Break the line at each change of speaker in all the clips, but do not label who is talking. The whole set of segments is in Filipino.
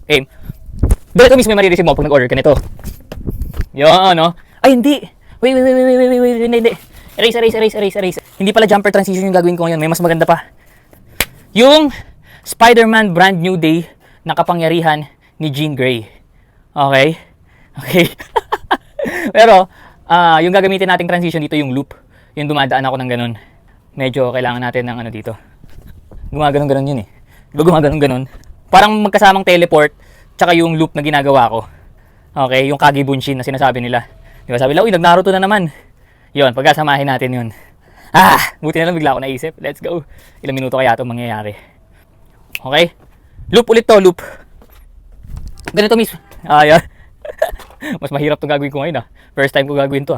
Okay. Ganito mismo yung marireceive mo pag nag-order ka nito. Yun, no? Ay, hindi. Wait. Hindi. Erase. Hindi pala jumper transition yung gagawin ko ngayon. May mas maganda pa. Yung Spider-Man Brand New Day na kapangyarihan ni Jean Grey. Okay? Pero, yung gagamitin nating transition dito yung loop. Yung dumadaan ako ng ganun. Medyo kailangan natin ng ano dito. Gumaganon yun eh. Diba gumaganon? Parang magkasamang teleport tsaka yung loop na ginagawa ko. Okay? Yung Kage Bunshin na sinasabi nila. Diba sabi nila, uy, nag-Naruto na naman. Yun, pagkasamahin natin yun. Buti na lang bigla ako naisip. Let's go. Ilang minuto kaya itong mangyayari. Okay? Loop ulit to, loop. Ganito mismo. Yan. Mas mahirap itong gagawin ko ngayon First time ko gagawin to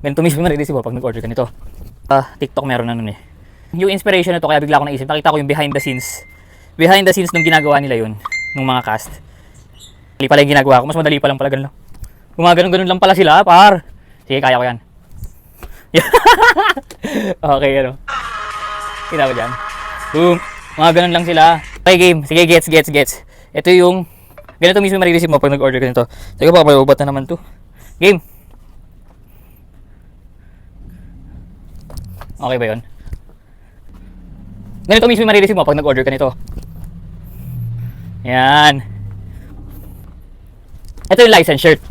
Ganito mismo na-receive pag nag-order ka nito. TikTok meron na nun eh. Yung inspiration na to, kaya bigla ako naisip. Nakita ko yung behind the scenes. Behind the scenes nung ginagawa nila yun. Nung mga cast. Mali pala yung ginagawa ko. Mas madali pa lang pala ganun. Gumaganon lang pala sila, par. Sige, kaya ko yan. Okay, ano. Kita ko dyan. Boom. Mga ganun lang sila. Okay, game. Sige, gets. Ito yung ganito mismo marireceive mo pag nag-order ka nito. Sige pa, ubat na naman to. Game. Okay ba yun? Ganito mismo marireceive mo pag nag-order ka nito. Yan. Ito yung license shirt.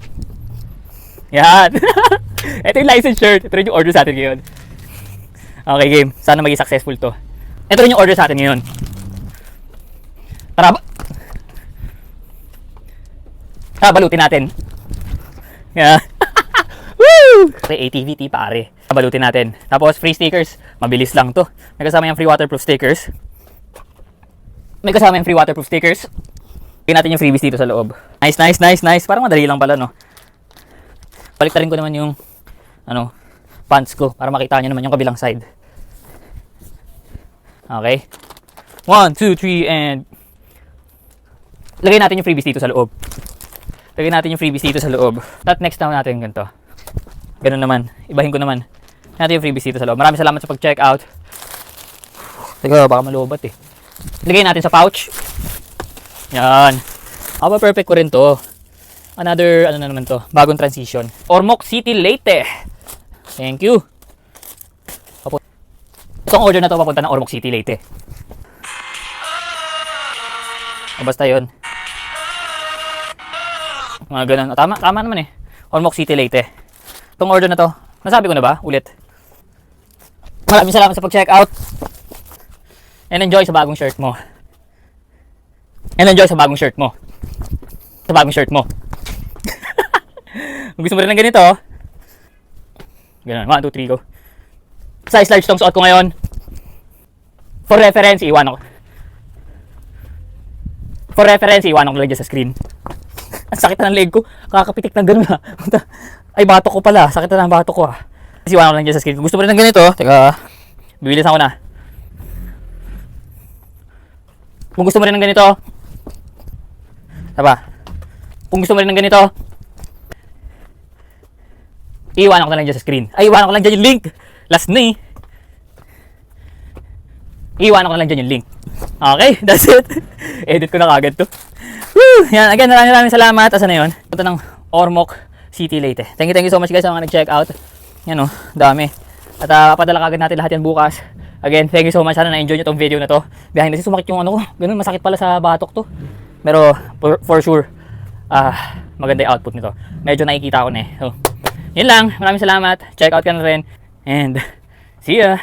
Yan. Ito yung license shirt. Ito rin yung order sa atin ngayon. Okay, game. Sana maging successful to. Ito rin yung order sa atin ngayon. Tara balutin natin. Yeah. Woo! ATVT pare. Balutin natin. Tapos free stickers. Mabilis lang to. May kasama yung free waterproof stickers. Bigyan natin yung freebies dito sa loob. Nice. Parang madali lang pala, no? Baliktarin ko naman yung pants ko para makita nyo naman yung kabilang side. Okay? 1, 2, 3, and lagay natin yung freebies dito sa loob. At next natin ganito. Ganun naman. Ibahin ko naman. Natin yung freebies dito sa loob. Maraming salamat sa pag-check out. Teka, baka malubat eh. Lagay natin sa pouch. Yan. Perfect ko rin to. Another, na naman to, bagong transition. Ormoc City, Leyte. Thank you. Itong order na to papunta ng Ormoc City, Leyte. Basta yun. Mga ganun. Tama naman eh. Ormoc City, Leyte. Itong order na to, nasabi ko na ba? Ulit. Maraming salamat sa pag-check out. And enjoy sa bagong shirt mo. Kung gusto mo rin ng ganito, ganun, 1, 2, 3, go. Size large tong suot ko ngayon. For reference, iwan ko lang dyan sa screen. Ang sakit na ng leg ko. Kakapitik ng ganun Ay, batok ko pala. Sakit na ng batok ko Kasi iwan ko lang dyan sa screen. Kung gusto mo rin ng ganito, teka, bibilis ako na. Kung gusto mo rin ng ganito, iwan ko na lang dyan sa screen. Ay, iwan ko lang dyan yung link. Last na eh. Iwan ko na lang dyan yung link. Okay, that's it. Edit ko na kagad to. Woo! Yan, again, maraming salamat. Asa na yun? Punta ng Ormoc City, Leyte. Thank you so much guys sa mga nag-check out. Yan dami. At papadala kagad natin lahat yan bukas. Again, thank you so much. Sana na-enjoy nyo tong video na to. Behind the scenes, sumakit yung ko. Ganun, masakit pala sa batok to. Pero, for sure, maganda yung output nito. Medyo nakikita ko na eh. So, yun lang. Maraming salamat. Check out ka na rin. And, see ya!